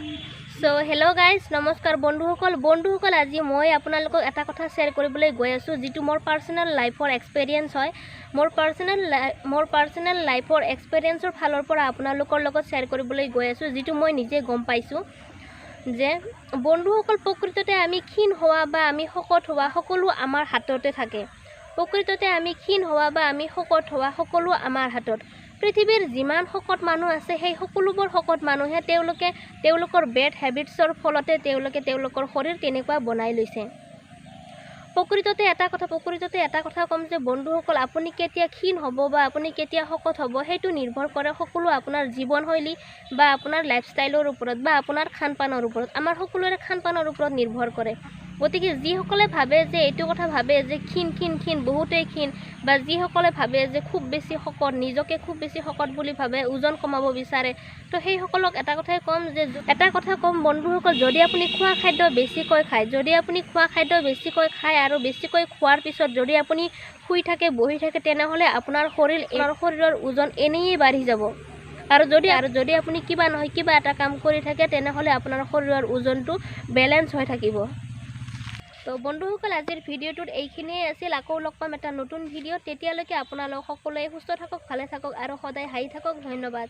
So hello guys नमस्कार बंधुসকল आज मैं आपनालोকক এটা কথা शेयर কৰিবলৈ গৈ আছো যেটো मोर पर्सनल लाइफर एक्सपीरियंस है मोर पर्सनल लाइफर एक्सपीरियंसर फाলৰ পৰা आपनालोকৰ লগত शेयर কৰিবলৈ গৈ আছো যেটো মই নিজে গম পাইছো যে বন্ধুসকল প্ৰকৃততে আমি ক্ষীণ হোৱা বা আমি শকত হোৱা সকলো আমাৰ হাততে থাকে প্ৰকৃততে আমি ক্ষীণ হোৱা বা আমি শকত হোৱা সকলো আমাৰ হাতত পৃথিৱীৰ যিমান শকত মানুহ আছে সেই সকলোবোৰ শকত মানুহে তেওঁলোকৰ বেড হেবিটছৰ ফলতে তেওঁলোকৰ শৰীৰ তেনেকুৱা বনাই লৈছে প্ৰকৃততে এটা কথা কম যে বন্ধুসকল আপুনি কেতিয়া ক্ষীণ হ'ব বা আপুনি কেতিয়া শকত হ'ব সেইটো নিৰ্ভৰ কৰে সকলো আপোনাৰ জীৱনশৈলী বা আপোনাৰ লাইফষ্টাইলৰ ওপৰত বা আপোনাৰ খানপানৰ ওপৰত আমাৰ সকলোৰে খানপানৰ ওপৰত নিৰ্ভৰ কৰে গতিকে যিসকলে ভাবে যে এইটো কথা ভাবে যে ক্ষীণ বহুতেই ক্ষীণ বা যিসকলে ভাবে যে খুব বেছি শকত নিজকে খুব বেছি শকত বুলি ভাবে ওজন কমাব বিচাৰে তো সেই সকলক এটা কথা কম বন্ধুসকল যদি আপুনি খোৱা খাদ্য বেছিকৈ খায় আৰু বেছিকৈ খোৱাৰ পিছত যদি আপুনি শুই থাকে বহি থাকে তেনেহলে আপোনাৰ শৰীৰৰ ওজন এনেই বাঢ়ি যাব আৰু যদি আপুনি কিবা এটা কাম কৰি থাকে তেনেহলে আপোনাৰ শৰীৰৰ ওজনটো বেলেন্স হৈ থাকিব তো বন্ধুসকল আজিৰ ভিডিঅ'টোত এইখিনিয়ে আছিল আকৌ লগ পাম এটা নতুন ভিডিঅ' তেতিয়ালৈকে আপোনালোক সকলোৱে সুস্থ থাকক ভালে থাকক আৰু সদায় হাঁহি থাকক ধন্যবাদ।